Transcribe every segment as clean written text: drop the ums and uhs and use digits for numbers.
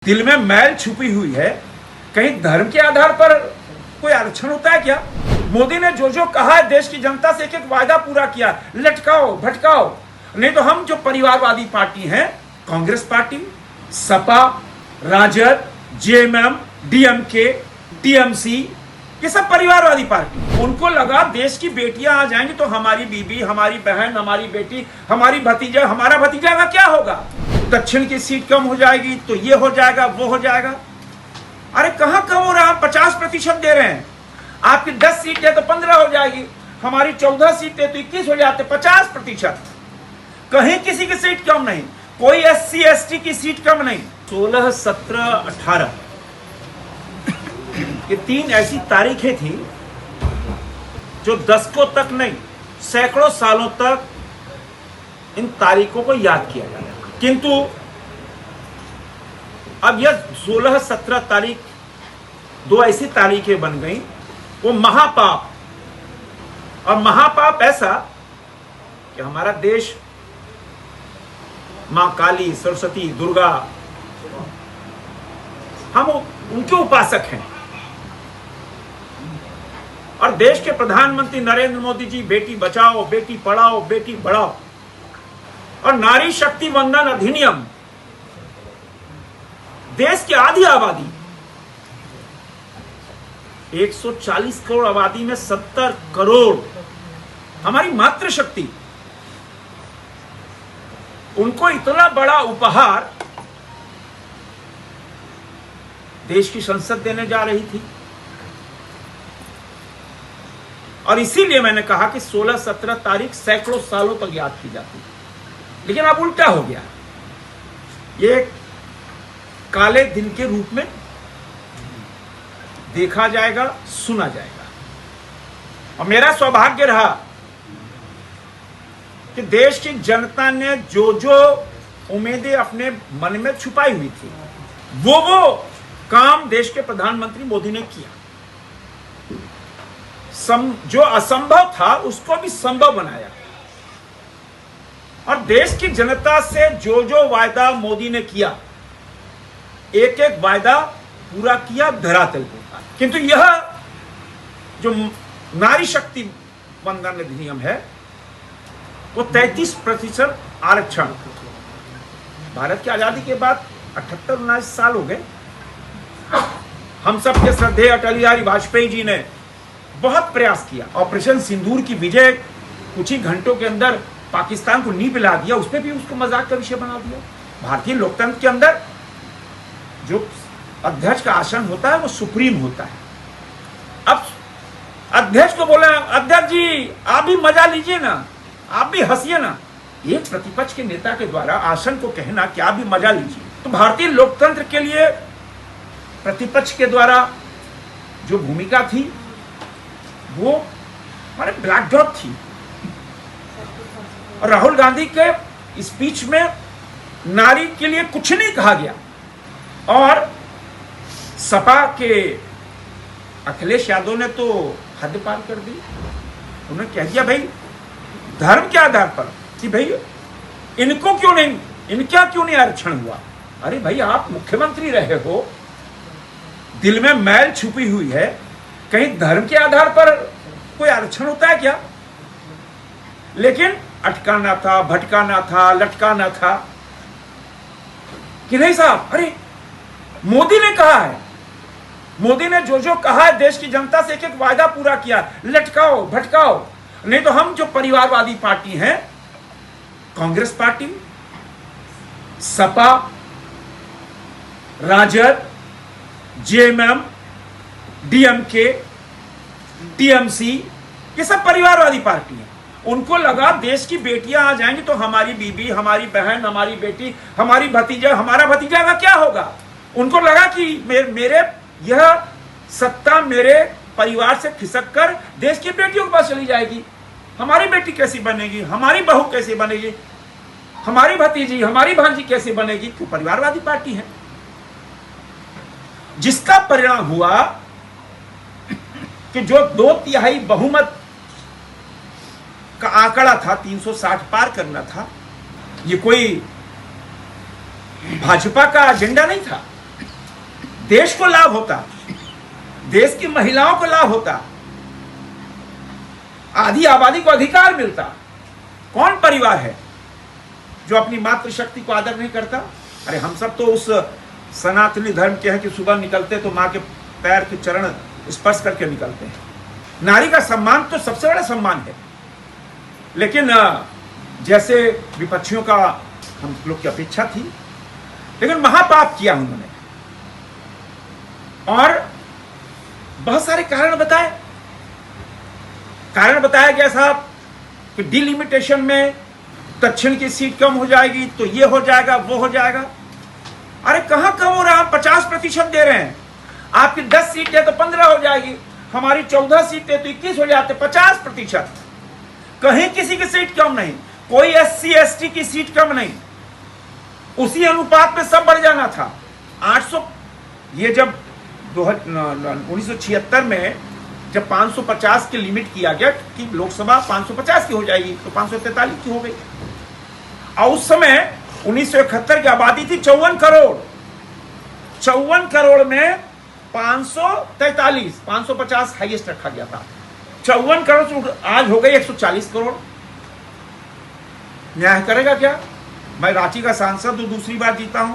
दिल में मैल छुपी हुई है। कहीं धर्म के आधार पर कोई आरक्षण होता है क्या? मोदी ने जो जो कहा है देश की जनता से, एक एक वायदा पूरा किया। लटकाओ भटकाओ, नहीं तो हम जो परिवारवादी पार्टी हैं, कांग्रेस पार्टी, सपा, राजद, जेएमएम, डीएमके, टीएमसी, ये सब परिवारवादी पार्टी। उनको लगा देश की बेटियां आ जाएंगी तो हमारी बीबी, हमारी बहन, हमारी बेटी, हमारी भतीजा, हमारा भतीजा का क्या होगा? दक्षिण की सीट कम हो जाएगी तो ये हो जाएगा, वो हो जाएगा। अरे कहां कम हो रहा? 50% दे रहे हैं। आपकी 10 सीटें तो 15 हो जाएगी, हमारी 14 सीटें तो 21 हो जाते। 50%। कहीं किसी की सीट कम नहीं, कोई SC ST की सीट कम नहीं। 16, 17, 18 ये 3 ऐसी तारीखें थी जो दशकों तक नहीं, सैकड़ों सालों तक इन तारीखों को याद किया जाएगा। किंतु अब यह 16, 17 तारीख 2 ऐसी तारीखें बन गई, वो महापाप। और महापाप ऐसा कि हमारा देश मां काली, सरस्वती, दुर्गा, हम उनके उपासक हैं। और देश के प्रधानमंत्री नरेंद्र मोदी जी बेटी बचाओ, बेटी पढ़ाओ, बेटी बढ़ाओ और नारी शक्ति वंदन अधिनियम, देश की आधी आबादी, 140 करोड़ आबादी में 70 करोड़ हमारी मातृशक्ति, उनको इतना बड़ा उपहार देश की संसद देने जा रही थी। और इसीलिए मैंने कहा कि 16, 17 तारीख सैकड़ों सालों तक याद की जाती है। लेकिन अब उल्टा हो गया, ये काले दिन के रूप में देखा जाएगा, सुना जाएगा। और मेरा सौभाग्य रहा कि देश की जनता ने जो जो उम्मीदें अपने मन में छुपाई हुई थी, वो काम देश के प्रधानमंत्री मोदी ने किया। जो असंभव था उसको भी संभव बनाया। और देश की जनता से जो जो वायदा मोदी ने किया, एक एक वायदा पूरा किया, धरातल पे। किंतु यह जो नारी शक्ति वंदन अधिनियम है, वो 33% आरक्षण, भारत की आजादी के बाद 78-79 साल हो गए। हम सबके श्रद्धेय अटल बिहारी वाजपेयी जी ने बहुत प्रयास किया। ऑपरेशन सिंदूर की विजय कुछ ही घंटों के अंदर पाकिस्तान को नींव पिला दिया, उसपे भी उसको मजाक का विषय बना दिया। भारतीय लोकतंत्र के अंदर जो अध्यक्ष का आसन होता है वो सुप्रीम होता है। अब अध्यक्ष को बोला, अध्यक्ष जी आप भी मजा लीजिए ना, आप भी हंसिए ना। एक प्रतिपक्ष के नेता के द्वारा आसन को कहना कि आप भी मजा लीजिए, तो भारतीय लोकतंत्र के लिए प्रतिपक्ष के द्वारा जो भूमिका थी वो हमारे ब्लैक डॉट थी। और राहुल गांधी के स्पीच में नारी के लिए कुछ नहीं कहा गया। और सपा के अखिलेश यादव ने तो हद पार कर दी। उन्होंने कह दिया भाई धर्म के आधार पर कि भाई इनको क्यों नहीं, इनका क्यों नहीं आरक्षण हुआ? अरे भाई आप मुख्यमंत्री रहे हो, दिल में मैल छुपी हुई है। कहीं धर्म के आधार पर कोई आरक्षण होता है क्या? लेकिन अटकाना था, भटकाना था, लटकाना था कि नहीं साहब। अरे मोदी ने कहा है, मोदी ने जो जो कहा है देश की जनता से, एक एक वायदा पूरा किया। लटकाओ भटकाओ, नहीं तो हम जो परिवारवादी पार्टी हैं, कांग्रेस पार्टी, सपा, राजद, जेएमएम, डीएमके, टीएमसी, ये सब परिवारवादी पार्टी हैं। उनको लगा देश की बेटियां आ जाएंगी तो हमारी बीबी, हमारी बहन, हमारी बेटी, हमारी भतीजा, हमारा भतीजा का क्या होगा? उनको लगा कि मेरे यह सत्ता मेरे परिवार से खिसक कर देश की बेटियों के पास चली जाएगी। हमारी बेटी कैसी बनेगी, हमारी बहू कैसी बनेगी, हमारी भतीजी, हमारी भांजी कैसी बनेगी? क्यों? परिवारवादी पार्टी है। जिसका परिणाम हुआ कि जो 2/3 बहुमत का आंकड़ा था, 360 पार करना था, ये कोई भाजपा का एजेंडा नहीं था। देश को लाभ होता, देश की महिलाओं को लाभ होता, आधी आबादी को अधिकार मिलता। कौन परिवार है जो अपनी मातृशक्ति को आदर नहीं करता? अरे हम सब तो उस सनातनी धर्म के हैं कि सुबह निकलते तो मां के पैर के चरण स्पर्श करके निकलते हैं। नारी का सम्मान तो सबसे बड़ा सम्मान है, लेकिन जैसे विपक्षियों का हम लोग की अपेक्षा थी, लेकिन महापाप किया उन्होंने और बहुत सारे कारण बताए। कारण बताया गया साहब कि डिलिमिटेशन में दक्षिण की सीट कम हो जाएगी तो ये हो जाएगा, वो हो जाएगा। अरे कहां कम हो रहा है? हम 50% दे रहे हैं। आपकी 10 सीटें तो 15 हो जाएगी, हमारी 14 सीटें तो 21 हो जाते, 50%। कहीं किसी की सीट कम नहीं, कोई SC ST की सीट कम नहीं, उसी अनुपात में सब बढ़ जाना था। 800 ये जब 1976 में जब 550 की लिमिट किया गया कि लोकसभा 550 की हो जाएगी, तो 543 की हो गई। और उस समय 1971 की आबादी थी 54 करोड़। 54 करोड़ में 543, 550 हाईएस्ट रखा गया था। 54 करोड़ से आज हो गई 140 करोड़। न्याय करेगा क्या? मैं रांची का सांसद हूं, दूसरी बार जीता हूं।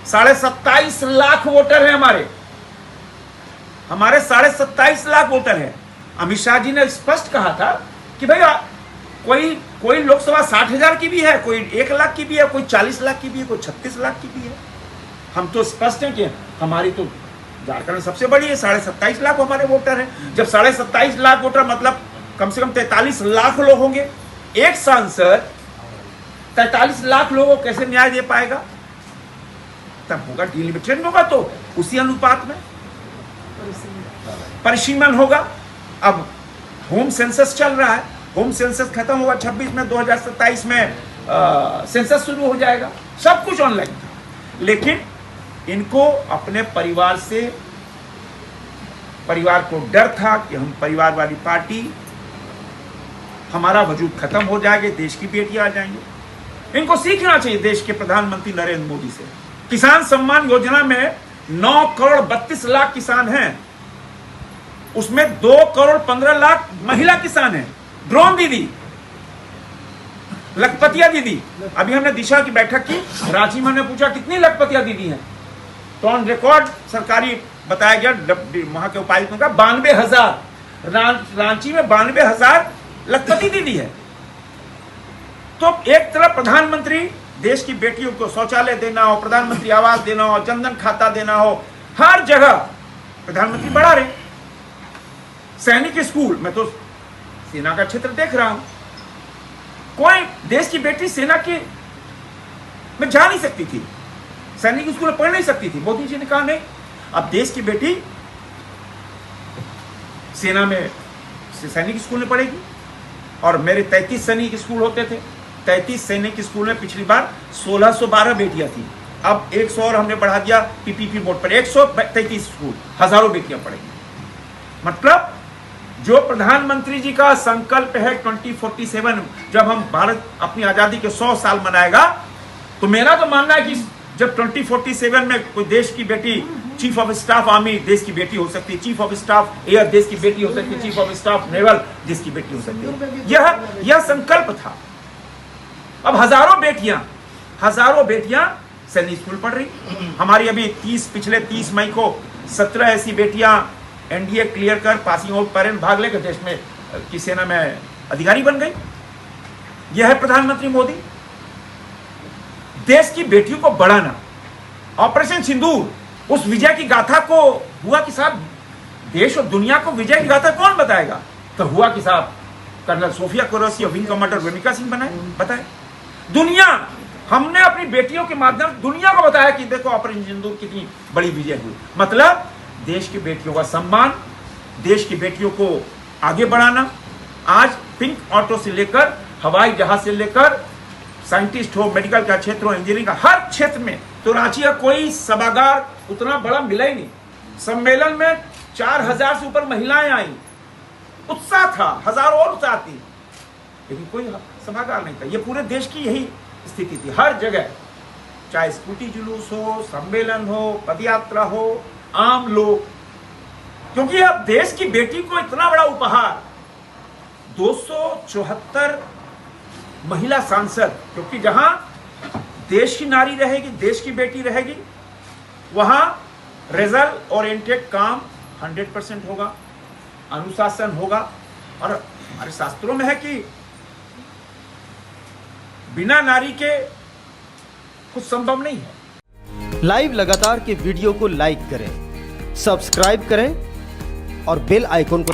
27.5 लाख वोटर हैं हमारे 27.5 लाख वोटर हैं। अमित शाह जी ने स्पष्ट कहा था कि भाई कोई लोकसभा 60,000 की भी है, कोई 1 लाख की भी है, कोई 40 लाख की भी है, कोई 36 लाख की भी है। हम तो स्पष्ट हैं कि हमारी तो झारखंड में सबसे बड़ी है, 27.5 लाख हमारे वोटर हैं। जब 27.5 लाख वोटर मतलब कम से कम 43 लाख लोग होंगे। एक सांसद 43 लाख लोगों को कैसे न्याय दे पाएगा? तब होगा डिलिमिटेशन होगा तो उसी अनुपात में परिसीमन होगा। अब होम सेंसस चल रहा है, होम सेंसस खत्म होगा 26 में, 2027 में सेंसस शुरू हो जाएगा। सब कुछ ऑनलाइन था, लेकिन इनको अपने परिवार को डर था कि हम परिवार वाली पार्टी, हमारा वजूद खत्म हो जाएगा, देश की बेटी आ जाएंगे। इनको सीखना चाहिए देश के प्रधानमंत्री नरेंद्र मोदी से। किसान सम्मान योजना में 9 करोड़ 32 लाख किसान हैं, उसमें 2 करोड़ 15 लाख महिला किसान हैं। ड्रोन दीदी, लखपतिया दीदी, अभी हमने दिशा की बैठक की, रांची में हमने पूछा कितनी लखपतिया दीदी हैं, तो ऑन रिकॉर्ड सरकारी बताया गया, वहां के उपायुक्त ने कहा 92,000। रांची में 92,000 लखपति दीदी है। तो एक तरफ प्रधानमंत्री देश की बेटियों को शौचालय देना हो, प्रधानमंत्री आवास देना हो, जनधन खाता देना हो, हर जगह प्रधानमंत्री बढ़ा रहे। सैनिक स्कूल, मैं तो सेना का क्षेत्र देख रहा हूं, कोई देश की बेटी सेना की में जा नहीं सकती थी, सैनिक स्कूल में पढ़ नहीं सकती थी। मोदी जी ने कहा नहीं, अब देश की बेटी सेना में सैनिक स्कूल में पढ़ेगी। और मेरे 33 सैनिक स्कूल होते थे, 33 सैनिक स्कूल में पिछली बार 1612 बेटियां थी, अब 100 और हमने बढ़ा दिया पीपीपी बोर्ड पर, 133 स्कूल, हजारों बेटियां पढ़ेंगी। मतलब जो प्रधानमंत्री जी का संकल्प है 2047, जब हम भारत अपनी आजादी के 100 साल मनाएगा, तो मेरा तो मानना है कि जब 2047 में कोई देश की बेटी चीफ ऑफ स्टाफ आर्मी देश की बेटी हो सकती है, चीफ ऑफ स्टाफ एयर देश की बेटी हो सकती है, चीफ ऑफ स्टाफ नेवल देश की बेटी हो सकती है। यह संकल्प था। अब हजारों बेटियां सैनिक स्कूल पढ़ रही। हमारी अभी पिछले 30 मई को 17 ऐसी बेटियां एनडीए क्लियर कर पासिंग आउट परेड भाग लेकर देश में की सेना में अधिकारी बन गई। यह है प्रधानमंत्री मोदी। देश की बेटियों को बढ़ाना, ऑपरेशन सिंदूर, उस विजय की गाथा को हुआ कि साहब देश और दुनिया को विजय की गाथा कौन बताएगा? तो हुआ कि साहब कर्नल सोफिया कुरैशी और विंग कमांडर वेमिका सिंह बताए। दुनिया, हमने अपनी बेटियों के माध्यम से दुनिया को बताया कि देखो ऑपरेशन सिंदूर कितनी बड़ी विजय हुई। मतलब देश की बेटियों का सम्मान, देश की बेटियों को आगे बढ़ाना। आज पिंक ऑटो से लेकर हवाई जहाज से लेकर साइंटिस्ट हो, मेडिकल का क्षेत्र हो, इंजीनियरिंग का हर क्षेत्र में। तो रांची का कोई सभागार उतना बड़ा मिला ही नहीं। सम्मेलन में 4000 से ऊपर महिलाएं आई, उत्साह था, हजारों और उत्साह थी, लेकिन कोई सभागार नहीं था। ये पूरे देश की यही स्थिति थी। हर जगह, चाहे स्कूटी जुलूस हो, सम्मेलन हो, पदयात्रा हो, आम लोग, क्योंकि अब देश की बेटी को इतना बड़ा उपहार, 274 महिला सांसद, क्योंकि जहां देश की नारी रहेगी, देश की बेटी रहेगी, वहां रिजल्ट ओरिएंटेड काम 100% होगा, अनुशासन होगा। और हमारे शास्त्रों में है कि बिना नारी के कुछ संभव नहीं है। लाइव लगातार के वीडियो को लाइक करें, सब्सक्राइब करें और बेल आइकन को